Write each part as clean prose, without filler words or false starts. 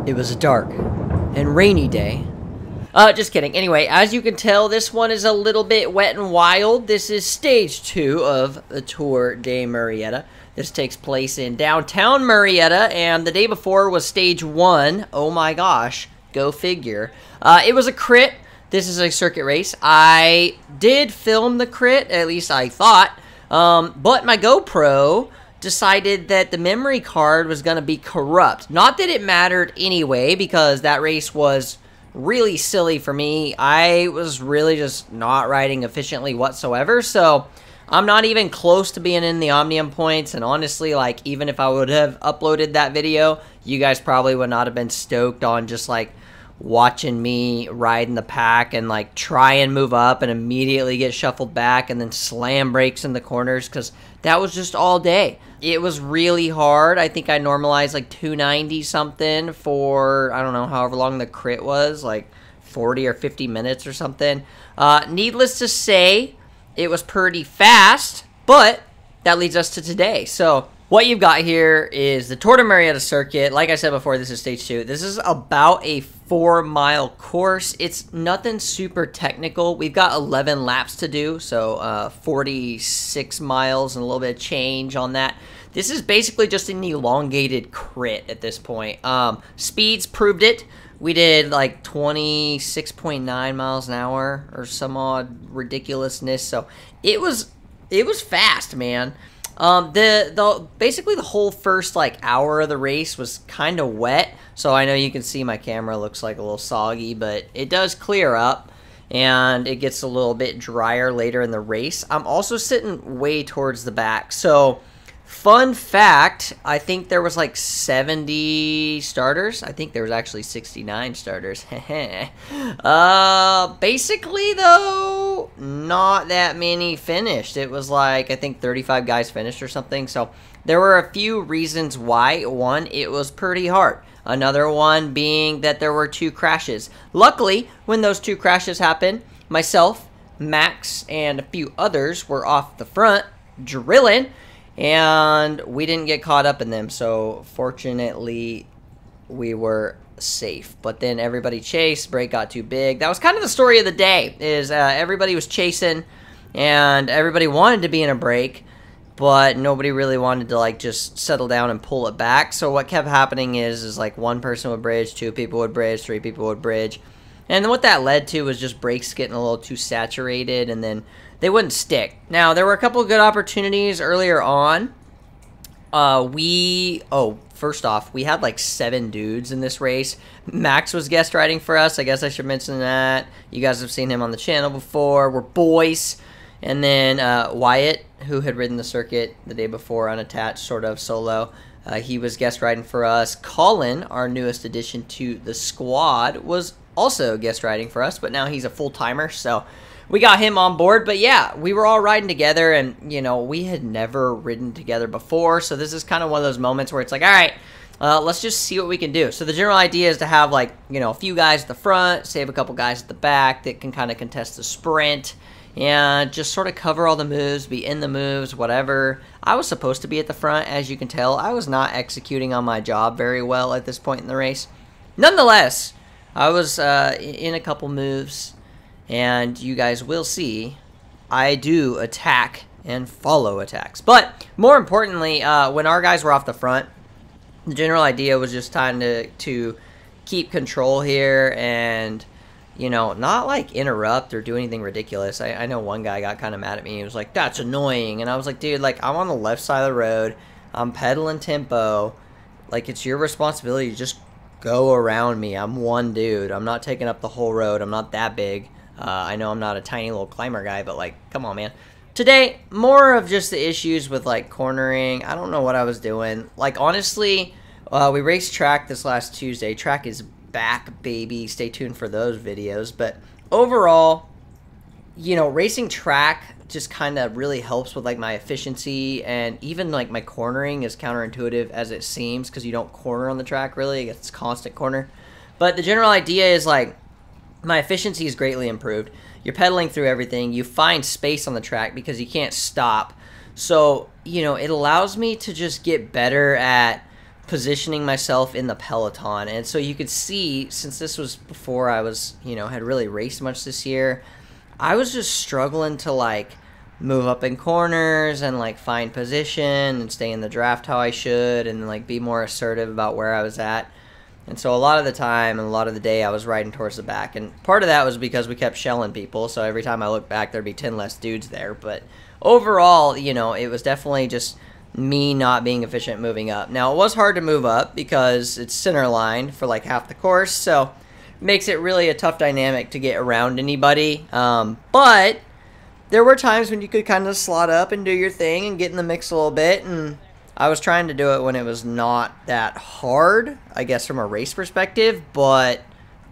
It was a dark and rainy day. Just kidding. Anyway, as you can tell, this one is a little bit wet and wild. This is stage 2 of the Tour de Murrieta. This takes place in downtown Murrieta, and the day before was stage 1. Oh my gosh, go figure. It was a crit. This is a circuit race. I did film the crit, at least I thought, but my GoPro decided that the memory card was going to be corrupt. Not that it mattered anyway, because that race was really silly for me. I was really just not riding efficiently whatsoever, so I'm not even close to being in the Omnium points, and honestly, like, even if I would have uploaded that video, you guys probably would not have been stoked on just, like, watching me ride in the pack and, like, try and move up and immediately get shuffled back and then slam brakes in the corners, because that was just all day. It was really hard. I think I normalized, like, 290 something for, I don't know, however long the crit was, like 40 or 50 minutes or something. Needless to say, it was pretty fast, but that leads us to today. So what you've got here is the Tour de Murrieta circuit. Like I said before, this is stage 2. This is about a 4-mile course. It's nothing super technical. We've got 11 laps to do, so 46 miles and a little bit of change on that. This is basically just an elongated crit at this point. Speeds proved it. We did like 26.9 miles an hour or some odd ridiculousness. So it was fast, man. Basically the whole first like hour of the race was kind of wet. So I know you can see my camera looks like a little soggy, but it does clear up and it gets a little bit drier later in the race. I'm also sitting way towards the back. So fun fact, I think there was like 70 starters. I think there was actually 69 starters. Basically though, not that many finished. It was like, I think 35 guys finished or something. So there were a few reasons why. One, it was pretty hard. Another one being that there were 2 crashes. Luckily, when those 2 crashes happened, myself, Max, and a few others were off the front drilling, and we didn't get caught up in them, so fortunately we were safe. But then everybody chased, break got too big. That was kind of the story of the day, is everybody was chasing and everybody wanted to be in a break, but nobody really wanted to like just settle down and pull it back. So what kept happening is like one person would bridge, 2 people would bridge, 3 people would bridge, and then what that led to was just brakes getting a little too saturated, and then they wouldn't stick. Now, there were a couple of good opportunities earlier on. First off, we had like 7 dudes in this race. Max was guest riding for us. I guess I should mention that. You guys have seen him on the channel before. We're boys. And then Wyatt, who had ridden the circuit the day before unattached, sort of solo. He was guest riding for us. Colin, our newest addition to the squad, was also guest riding for us, but now he's a full-timer, so we got him on board. But yeah, we were all riding together, and you know, we had never ridden together before, so this is kind of one of those moments where it's like, all right, let's just see what we can do. So the general idea is to have, like, you know, a few guys at the front, save a couple guys at the back that can kind of contest the sprint, and just sort of cover all the moves, be in the moves, whatever. I was supposed to be at the front. As you can tell, I was not executing on my job very well at this point in the race. Nonetheless, I was in a couple moves, and you guys will see I do attack and follow attacks. But more importantly, when our guys were off the front, the general idea was just trying to keep control here and, you know, not like interrupt or do anything ridiculous. I know one guy got kind of mad at me. He was like, that's annoying. And I was like, dude, like, I'm on the left side of the road. I'm pedaling tempo. Like, it's your responsibility to just go around me. I'm one dude. I'm not taking up the whole road. I'm not that big. I know I'm not a tiny little climber guy, but like, come on, man. Today, more of just the issues with like cornering. I don't know what I was doing. Like, honestly, we raced track this last Tuesday. Track is back, baby. Stay tuned for those videos. But overall, you know, racing track just kind of really helps with like my efficiency, and even like my cornering, is counterintuitive as it seems, because you don't corner on the track really. It's constant corner. But the general idea is like my efficiency is greatly improved. You're pedaling through everything. You find space on the track because you can't stop. So, you know, it allows me to just get better at positioning myself in the peloton. And so you could see, since this was before I was, had really raced much this year, I was just struggling to like move up in corners and like find position and stay in the draft how I should, and like be more assertive about where I was at. And so a lot of the time and a lot of the day I was riding towards the back, and part of that was because we kept shelling people, so every time I looked back there'd be 10 less dudes there. But overall, it was definitely just me not being efficient moving up. Now, it was hard to move up because it's center line for like half the course, so it makes it really a tough dynamic to get around anybody. But there were times when you could kind of slot up and do your thing and get in the mix a little bit, and I was trying to do it when it was not that hard, I guess, from a race perspective, but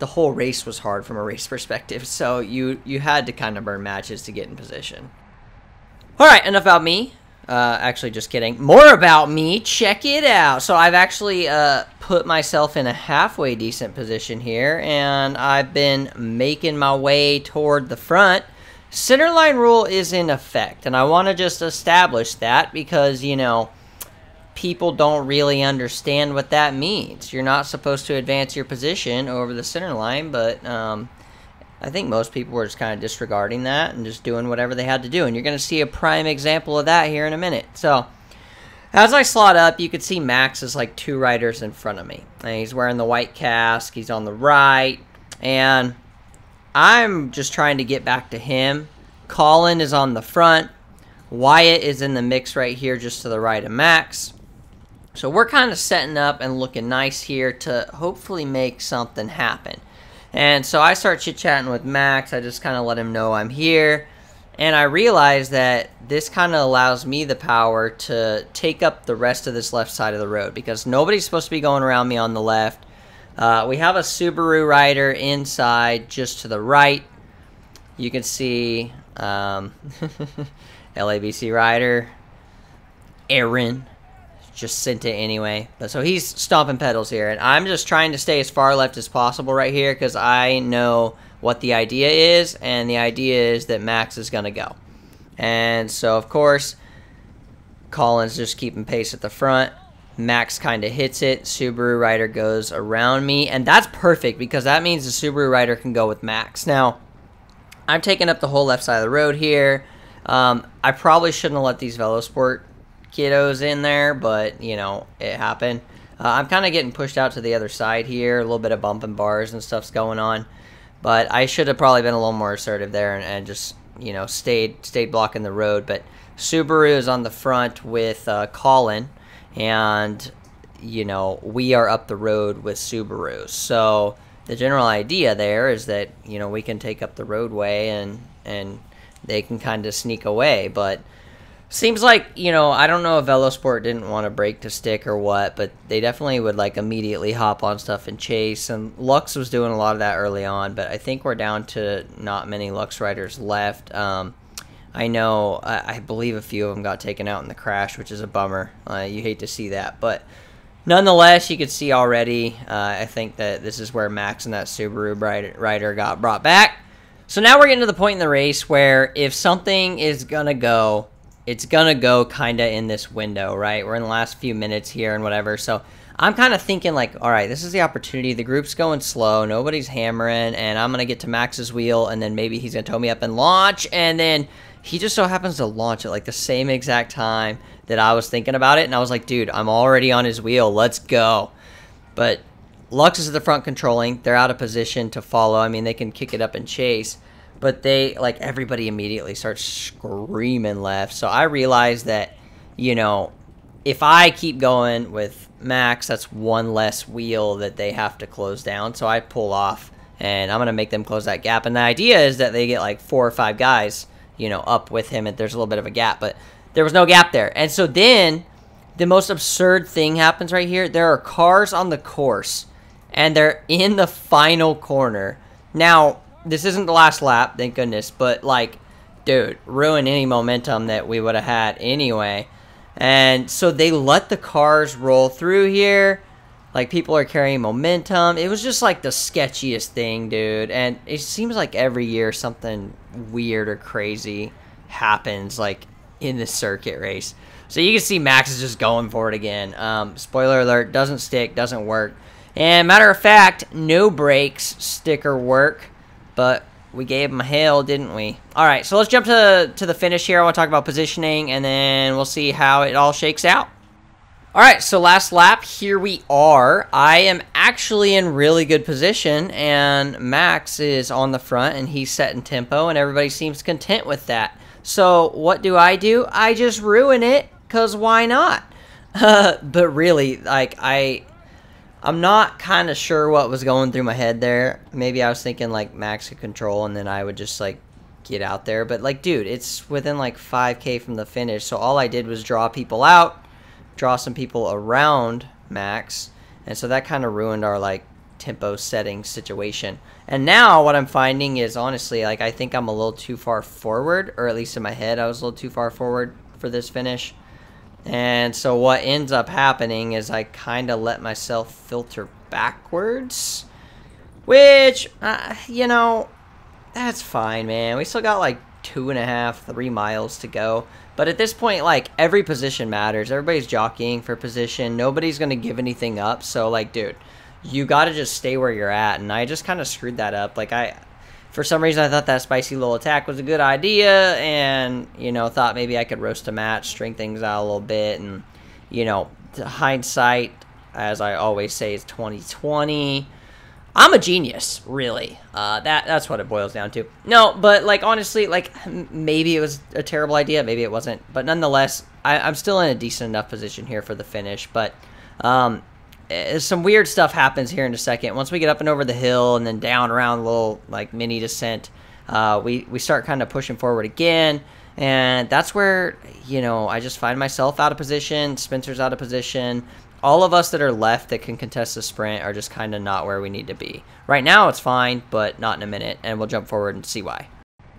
the whole race was hard from a race perspective, so you had to kind of burn matches to get in position. Alright, enough about me. Actually, just kidding. More about me. Check it out. So I've actually put myself in a halfway decent position here, and I've been making my way toward the front. Centerline rule is in effect, and I want to just establish that because, people don't really understand what that means. You're not supposed to advance your position over the center line, but I think most people were just kind of disregarding that and just doing whatever they had to do. And you're going to see a prime example of that here in a minute. So, as I slot up, you can see Max is like 2 riders in front of me. And he's wearing the white cask. He's on the right. And I'm just trying to get back to him. Colin is on the front. Wyatt is in the mix right here just to the right of Max. So we're kind of setting up and looking nice here to hopefully make something happen. And so I start chit-chatting with Max. I just kind of let him know I'm here. And I realize that this kind of allows me the power to take up the rest of this left side of the road, because nobody's supposed to be going around me on the left. We have a Subaru rider inside just to the right. You can see LABC rider, Aaron. Just sent it anyway. But so he's stomping pedals here, and I'm just trying to stay as far left as possible right here because I know what the idea is, and the idea is that Max is going to go. And so, of course, Colin's just keeping pace at the front. Max kind of hits it. Subaru rider goes around me, and that's perfect because that means the Subaru rider can go with Max. Now, I'm taking up the whole left side of the road here. I probably shouldn't have let these Velosport kiddos in there, but it happened. I'm kind of getting pushed out to the other side here. A little bit of bumping bars and stuff's going on, but I should have probably been a little more assertive there and just stayed blocking the road. But Subaru is on the front with Colin, and we are up the road with Subaru. So the general idea there is that we can take up the roadway and they can kind of sneak away. But seems like, I don't know if Velosport didn't want to break to stick or what, but they definitely would like immediately hop on stuff and chase. And Lux was doing a lot of that early on, but I think we're down to not many Lux riders left. I know, I believe a few of them got taken out in the crash, which is a bummer. You hate to see that, but nonetheless, you could see already, I think that this is where Max and that Subaru rider got brought back. So now we're getting to the point in the race where if something is going to go, it's going to go kind of in this window, right? We're in the last few minutes here and whatever. So I'm kind of thinking like, all right, this is the opportunity. The group's going slow. Nobody's hammering. And I'm going to get to Max's wheel. And then maybe he's going to tow me up and launch. And then he just so happens to launch at like the same exact time that I was thinking about it. And I was like, dude, I'm already on his wheel. Let's go. But Lux is at the front controlling. They're out of position to follow. I mean, they can kick it up and chase. But they, like, everybody immediately starts screaming left. So I realized that, if I keep going with Max, that's one less wheel that they have to close down. So I pull off, and I'm going to make them close that gap. And the idea is that they get, like, 4 or 5 guys, up with him. And there's a little bit of a gap. But there was no gap there. And so then the most absurd thing happens right here. There are cars on the course, and they're in the final corner. Now, this isn't the last lap, thank goodness, but, like, dude, ruin any momentum that we would have had anyway. And so they let the cars roll through here. Like, people are carrying momentum. It was just, like, the sketchiest thing, dude. And it seems like every year something weird or crazy happens, like, in this circuit race. So you can see Max is just going for it again. Spoiler alert, doesn't stick, doesn't work. And matter of fact, no brakes sticker work, but we gave him a hail, didn't we? All right, so let's jump to the finish here. I want to talk about positioning, and then we'll see how it all shakes out. All right, so last lap, here we are. I am actually in really good position, and Max is on the front, and he's setting tempo, and everybody seems content with that. So what do? I just ruin it, because why not? But really, like, I'm not kind of sure what was going through my head there. Maybe I was thinking, like, Max could control, and then I would just, like, get out there. But, like, dude, it's within, like, 5K from the finish, so all I did was draw people out, draw some people around Max, and so that kind of ruined our, like, tempo setting situation. And now what I'm finding is, honestly, like, I think I'm a little too far forward, or at least in my head I was a little too far forward for this finish. And so what ends up happening is I kind of let myself filter backwards, which, you know, that's fine, man. We still got like 2.5, 3 miles to go. But at this point, like, every position matters. Everybody's jockeying for position. Nobody's going to give anything up. So, like, dude, you got to just stay where you're at. And I just kind of screwed that up. Like, for some reason, I thought that spicy little attack was a good idea. And, you know, thought maybe I could roast a match, string things out a little bit. And, you know, hindsight, as I always say, is 20/20. I'm a genius, really. That's what it boils down to. No, but, like, honestly, like, maybe it was a terrible idea. Maybe it wasn't. But nonetheless, I'm still in a decent enough position here for the finish. But some weird stuff happens here in a second. Once we get up and over the hill and then down around a little, like, mini descent, we start kind of pushing forward again. And that's where, you know, I just find myself out of position. Spencer's out of position. All of us that are left that can contest the sprint are just kind of not where we need to be. Right now it's fine, but not in a minute, and we'll jump forward and see why.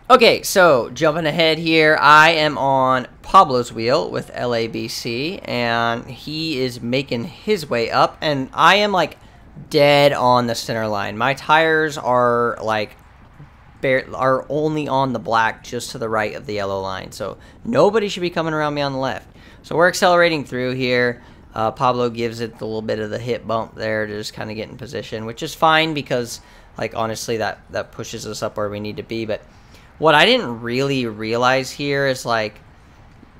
Okay, so jumping ahead here, I am on Pablo's wheel with LABC, and he is making his way up, and I am, like, dead on the center line. My tires are, like, are only on the black just to the right of the yellow line, so nobody should be coming around me on the left. So we're accelerating through here. Pablo gives it a little bit of the hip bump there to just kind of get in position, which is fine because, like, honestly, that pushes us up where we need to be. But what I didn't really realize here is, like,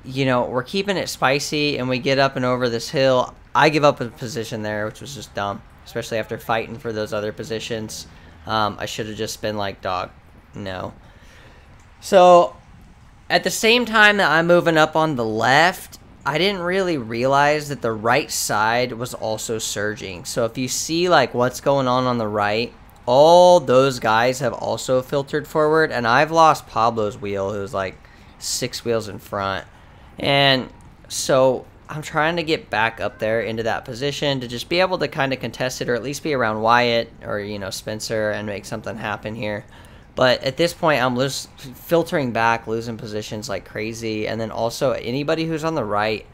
you know, we're keeping it spicy, and we get up and over this hill. I give up a position there, which was just dumb, especially after fighting for those other positions. I should have just been like, dog, no. So at the same time that I'm moving up on the left, I didn't really realize that the right side was also surging. So if you see, like, what's going on the right, all those guys have also filtered forward, and I've lost Pablo's wheel, who's like 6 wheels in front. And so I'm trying to get back up there into that position to just be able to kind of contest it, or at least be around Wyatt or, you know, Spencer, and make something happen here. But at this point, I'm just filtering back, losing positions like crazy. And then also, anybody who's on the right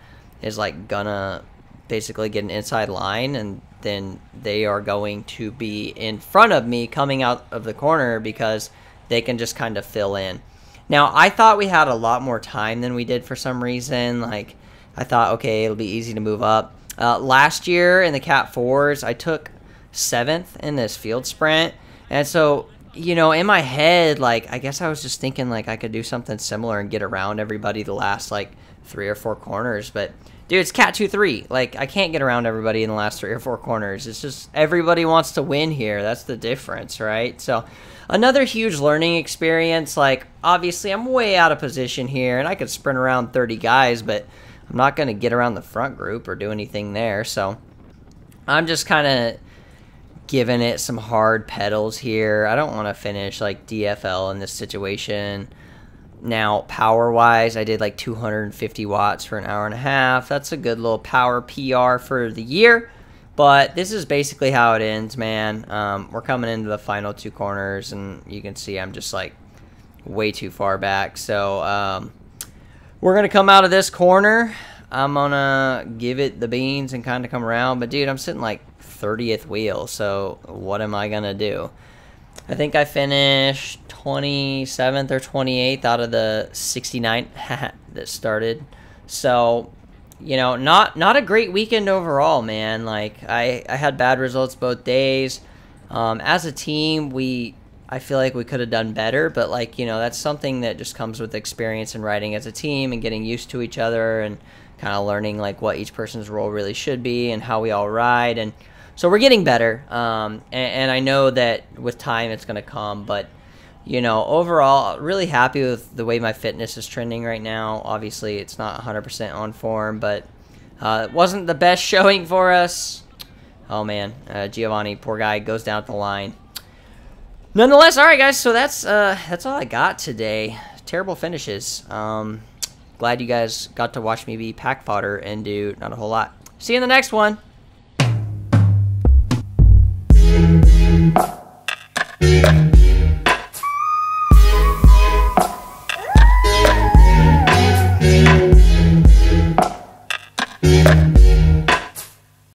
is, like, gonna basically get an inside line, and then they are going to be in front of me coming out of the corner because they can just kind of fill in. Now, I thought we had a lot more time than we did for some reason. Like, I thought, okay, it'll be easy to move up. Last year in the Cat 4s, I took 7th in this field sprint. And so, you know, in my head, like, I guess I was just thinking, like, I could do something similar and get around everybody the last, like, 3 or 4 corners. But, dude, it's Cat 2-3. Like, I can't get around everybody in the last 3 or 4 corners. It's just everybody wants to win here. That's the difference, right? So, another huge learning experience. Like, obviously, I'm way out of position here, and I could sprint around 30 guys, but I'm not going to get around the front group or do anything there. So, I'm just kind of giving it some hard pedals here. I don't want to finish like DFL in this situation. Now, power-wise, I did like 250 watts for an hour and a half. That's a good little power PR for the year. But this is basically how it ends, man. We're coming into the final 2 corners, and you can see I'm just like way too far back. So we're going to come out of this corner. I'm going to give it the beans and kind of come around. But, dude, I'm sitting like 30th wheel, so what am I gonna do? I think I finished 27th or 28th out of the 69 that started. So you know, not a great weekend overall, man. Like, I had bad results both days. As a team, I feel like we could have done better, but, like, you know, that's something that just comes with experience in riding as a team and getting used to each other and kind of learning, like, what each person's role really should be and how we all ride. And so we're getting better, and I know that with time it's going to come, but, you know, overall, really happy with the way my fitness is trending right now. Obviously, it's not 100% on form, but it wasn't the best showing for us. Oh, man, Giovanni, poor guy, goes down at the line. Nonetheless, all right, guys, so that's all I got today. Terrible finishes. Glad you guys got to watch me be pack fodder and do not a whole lot. See you in the next one.